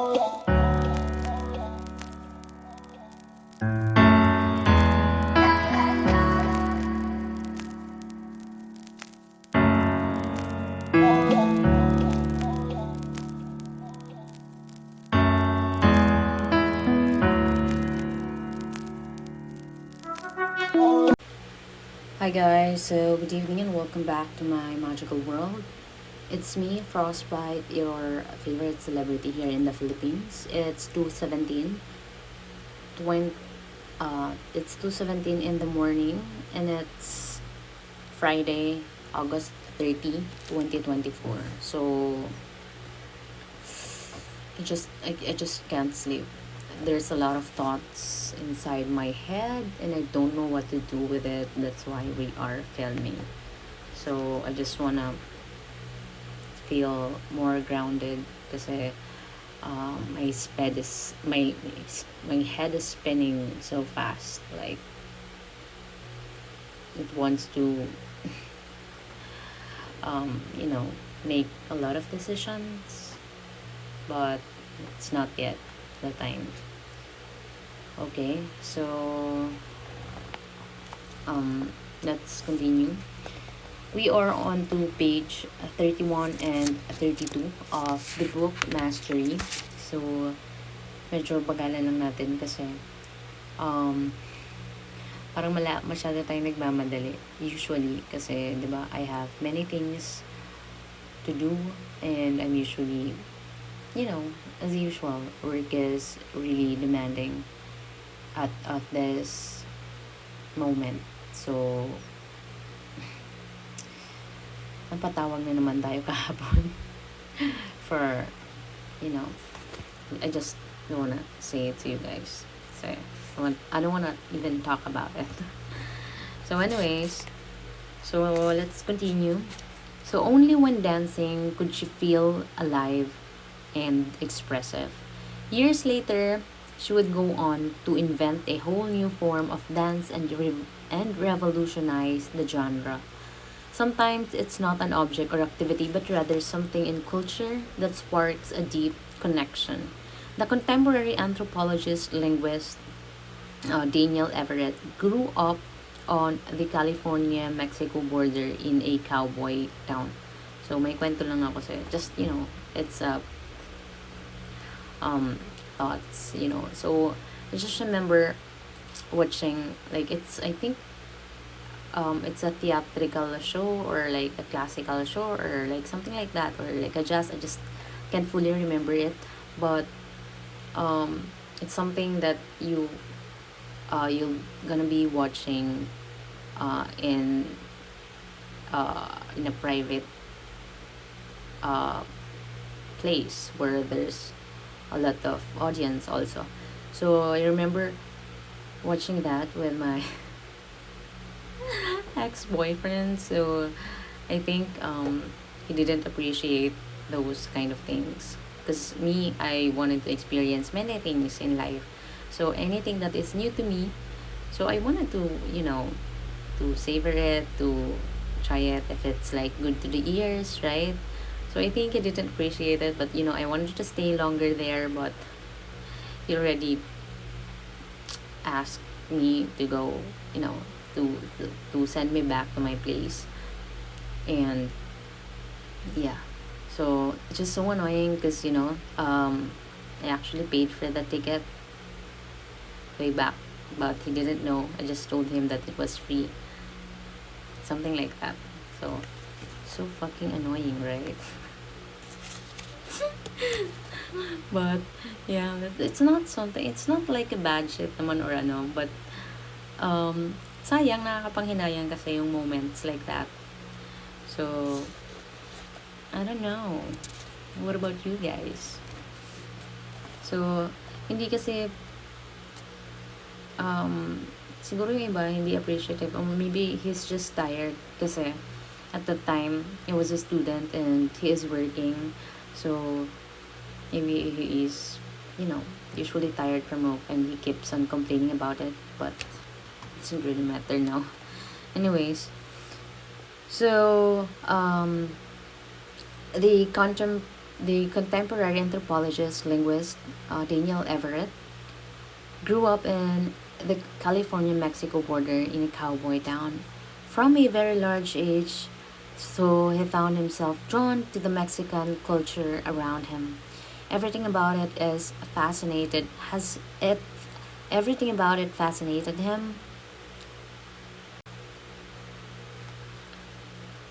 Hi guys, so good evening and welcome back to my magical world. It's me, Frostbite, your favorite celebrity here in the Philippines. It's 2:17 in the morning and it's Friday, August 30, 2024. So I just can't sleep. There's a lot of thoughts inside my head and I don't know what to do with it. That's why we are filming. So I just wanna feel more grounded kasi my head is spinning so fast, like it wants to you know make a lot of decisions, but it's not yet the time. Okay, so let's continue. We are on to page 31 and 32 of the book Mastery. So medyo bagalan lang natin kasi um, parang masyado tayong nagmamadali usually kasi 'di ba I have many things to do and I'm usually, as usual, work is really demanding at this moment. So napatawag na naman tayo kahapon for, you know, I just don't wanna say it to you guys. So I don't wanna even talk about it. So anyways, so let's continue. So only when dancing could she feel alive and expressive. Years later, she would go on to invent a whole new form of dance and revolutionize the genre. Sometimes it's not an object or activity, but rather something in culture that sparks a deep connection. The contemporary anthropologist linguist Daniel Everett grew up on the California-Mexico border in a cowboy town. So may kwento lang ako sa'yo. Just, it's um, thoughts, So I just remember watching, like, I think it's a theatrical show or like a classical show or like something like that or like I just can't fully remember it, but it's something that you're gonna be watching in a private uh, place where there's a lot of audience also. So I remember watching that with my ex-boyfriend. So I think he didn't appreciate those kind of things because me, I wanted to experience many things in life. So anything that is new to me, so I wanted to, to savor it, to try it if it's like good to the ears, right? So I think he didn't appreciate it, but I wanted to stay longer there, but he already asked me to go, to send me back to my place. And yeah, so it's just so annoying because, I actually paid for the ticket way back, but he didn't know. I just told him that it was free. Something like that. So fucking annoying, right? But yeah, it's not like a bad shit naman or ano, but sayang, nakakapanghinayang kasi yung moments like that. So I don't know, what about you guys? So hindi kasi siguro yung iba hindi appreciative or maybe he's just tired kasi at the time he was a student and he is working, so maybe he is, usually tired from work and he keeps on complaining about it, but it doesn't really matter now. Anyways, so the the contemporary anthropologist, linguist Daniel Everett grew up in the California-Mexico border in a cowboy town. From a very large age, so he found himself drawn to the Mexican culture around him. Everything about it is fascinated. Has it Everything about it fascinated him.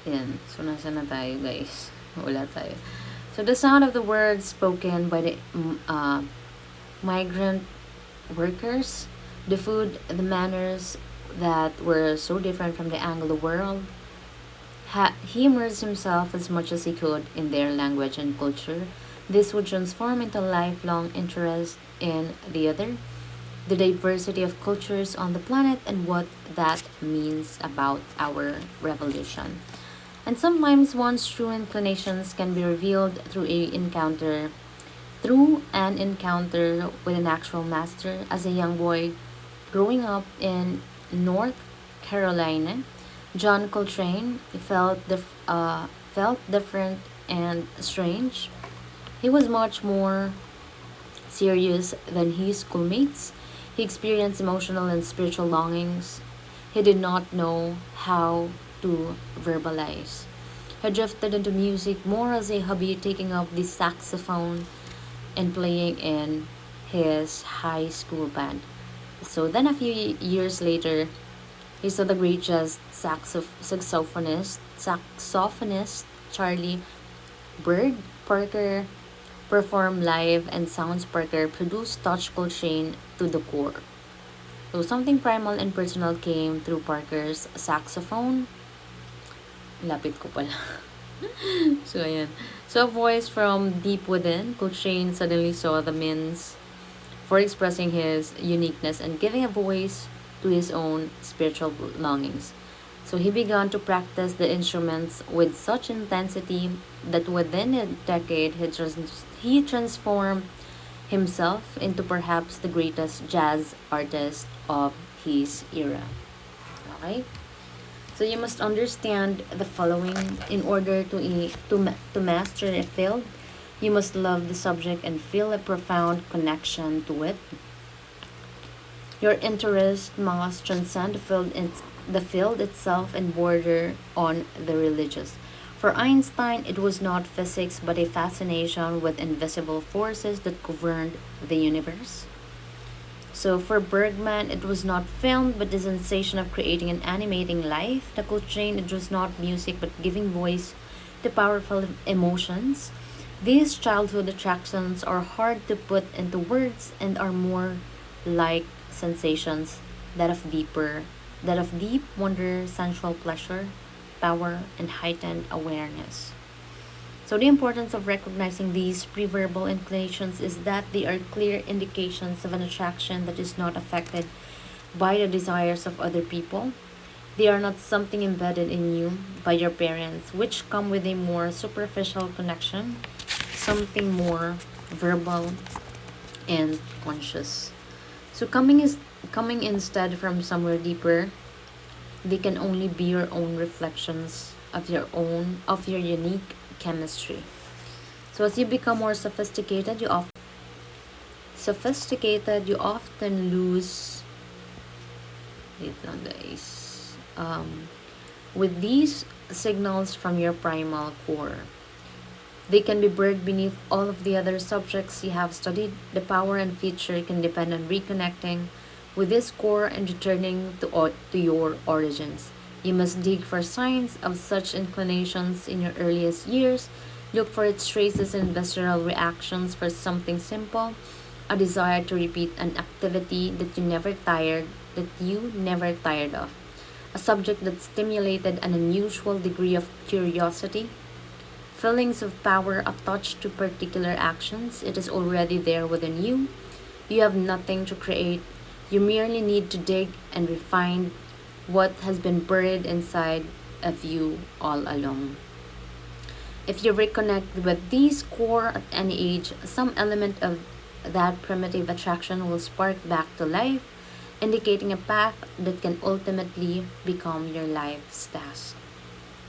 Yan. So, nasa na tayo, guys? Wala tayo. So, the sound of the words spoken by the migrant workers, the food, the manners that were so different from the Anglo world, he immersed himself as much as he could in their language and culture. This would transform into lifelong interest in the other, the diversity of cultures on the planet, and what that means about our revolution. And sometimes one's true inclinations can be revealed through an encounter with an actual master. As a young boy growing up in North Carolina, John Coltrane felt different and strange. He was much more serious than his schoolmates. He experienced emotional and spiritual longings he did not know how to verbalize. He drifted into music more as a hobby, taking up the saxophone and playing in his high school band. So then a few years later, he saw the great jazz saxophonist Charlie Bird Parker perform live, and sounds Parker produced touched Coltrane to the core. So something primal and personal came through Parker's saxophone. Lapit ko pala. So, ayan. So, a voice from deep within, Coltrane suddenly saw the means for expressing his uniqueness and giving a voice to his own spiritual longings. So, he began to practice the instruments with such intensity that within a decade, he transformed himself into perhaps the greatest jazz artist of his era. Okay? So you must understand the following in order to master a field. You must love the subject and feel a profound connection to it. Your interest must transcend the field itself and border on the religious. For Einstein, it was not physics but a fascination with invisible forces that governed the universe. So for Bergman, it was not film but the sensation of creating and animating life. The Coltrane, it was not music but giving voice to powerful emotions. These childhood attractions are hard to put into words and are more like sensations that of deep wonder, sensual pleasure, power, and heightened awareness. So the importance of recognizing these pre-verbal inclinations is that they are clear indications of an attraction that is not affected by the desires of other people. They are not something embedded in you by your parents, which come with a more superficial connection, something more verbal and conscious. So coming instead from somewhere deeper, they can only be your own reflections of your unique chemistry. So as you become more sophisticated, you often lose. Wait lang, guys. With these signals from your primal core, they can be buried beneath all of the other subjects you have studied. The power and feature can depend on reconnecting with this core and returning to your origins. You must dig for signs of such inclinations in your earliest years. Look for its traces in visceral reactions for something simple, a desire to repeat an activity that you never tired of, a subject that stimulated an unusual degree of curiosity, feelings of power attached to particular actions. It is already there within you. You have nothing to create. You merely need to dig and refine what has been buried inside of you all along. If you reconnect with these core at any age, some element of that primitive attraction will spark back to life, indicating a path that can ultimately become your life's task.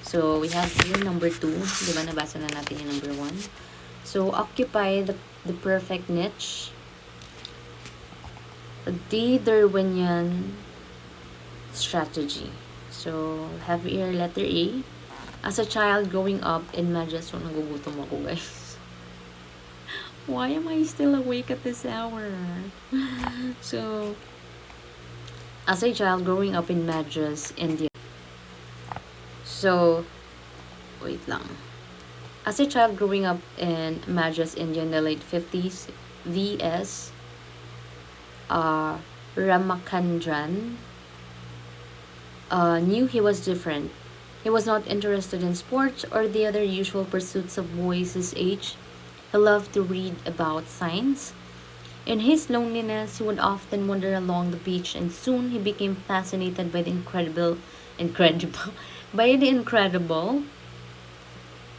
So, we have here number 2. Di ba, nabasa na natin yung number 1. So occupy the perfect niche. The Darwinian strategy. So have here letter A. As a child growing up in Madras, so nagugutom ako guys. Why am I still awake at this hour? So, as a child growing up in Madras, India. So, wait lang. As a child growing up in Madras, India in the late 50s, V.S. Ramakandran knew he was different. He was not interested in sports or the other usual pursuits of boys his age. He loved to read about science. In his loneliness, he would often wander along the beach, and soon he became fascinated by the incredible, by the incredible.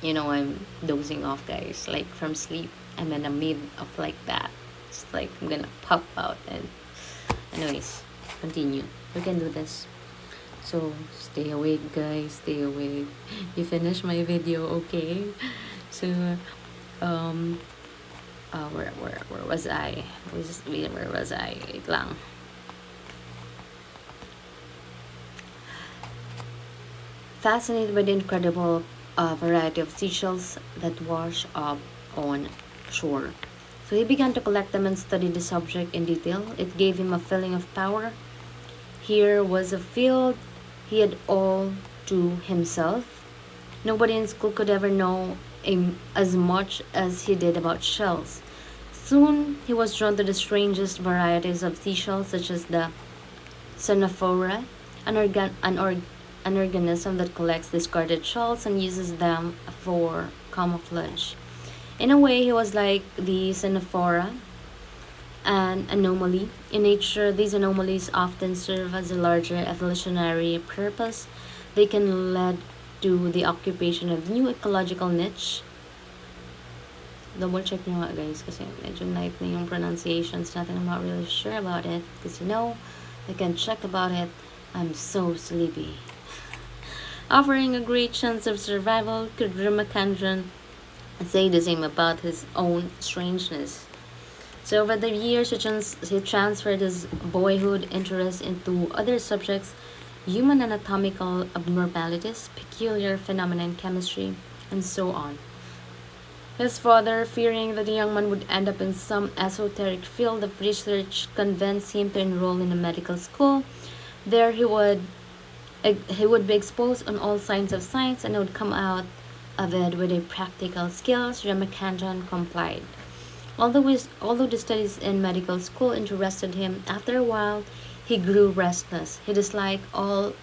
I'm dozing off, guys, like from sleep. I'm in the mid of like that. It's like I'm gonna pop out. And, anyways, continue. We can do this. So stay awake, guys. Stay awake. You finish my video, okay? So, where was I? Where was I? Wait lang. Fascinated by the incredible variety of seashells that wash up on shore. So he began to collect them and study the subject in detail. It gave him a feeling of power. Here was a field he had all to himself. Nobody in school could ever know as much as he did about shells. Soon he was drawn to the strangest varieties of seashells, such as the Sonophora, an organism that collects discarded shells and uses them for camouflage. In a way, he was like the Sonophora, an anomaly. In nature, these anomalies often serve as a larger evolutionary purpose. They can lead to the occupation of new ecological niche. Double check nyo nga guys kasi medyo light na yung pronunciations natin. I'm not really sure about it because I can check about it. I'm so sleepy. Offering a great chance of survival, could Ramakandran say the same about his own strangeness? So over the years, he transferred his boyhood interest into other subjects, human anatomical abnormalities, peculiar phenomena in chemistry, and so on. His father, fearing that the young man would end up in some esoteric field of research, convinced him to enroll in a medical school. There he would be exposed on all sides of science and would come out of it with a practical skills. Ramakandran complied. Although the studies in medical school interested him, after a while he grew restless. He disliked all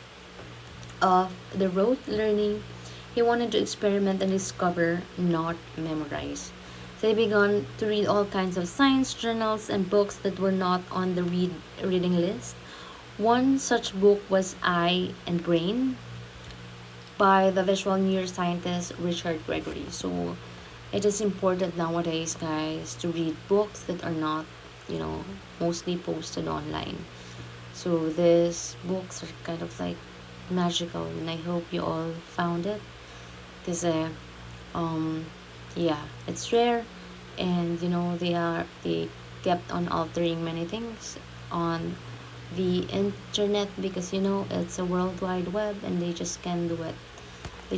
of the rote learning. He wanted to experiment and discover, not memorize. So he began to read all kinds of science journals and books that were not on the reading list. One such book was Eye and Brain by the visual neuroscientist Richard Gregory. So it is important nowadays, guys, to read books that are not, mostly posted online. So these books are kind of like magical, and I hope you all found it. Because, it's rare, and they kept on altering many things on the internet because it's a world wide web and they just can do it. They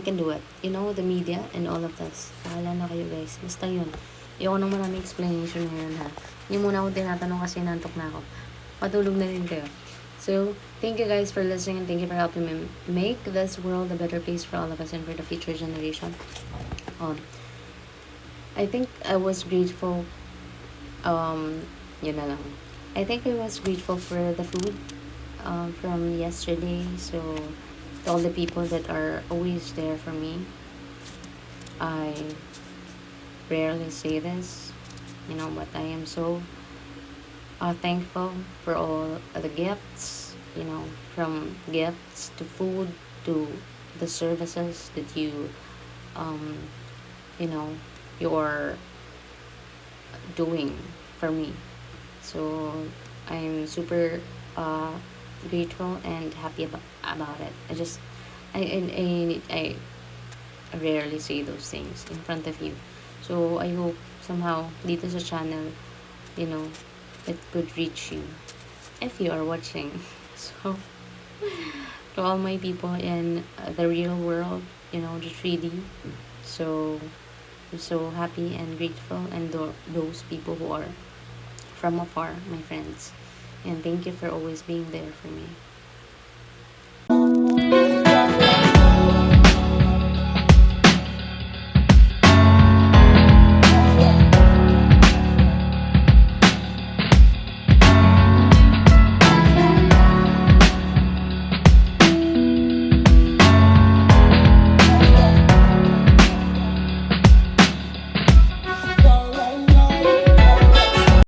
can do it, the media and all of this. Bahala na kayo, guys. Basta yun, ayoko nang maraming explanation ngayon, ha. Hindi muna ako tinatanong kasi nantok na ako. Patulog na din kayo. So thank you guys for listening, and thank you for helping me make this world a better place for all of us and for the future generation. I think I was grateful, yun na lang. I think I was grateful for the food from yesterday. So to all the people that are always there for me. I rarely say this, but I am so thankful for all the gifts, from gifts to food to the services that um, you're doing for me. So I'm super grateful and happy about it. I rarely say those things in front of you. So, I hope somehow dito sa channel, you know, it could reach you if you are watching. So, to all my people in the real world, the 3D. So, I'm so happy and grateful, and those people who are from afar, my friends. And thank you for always being there for me.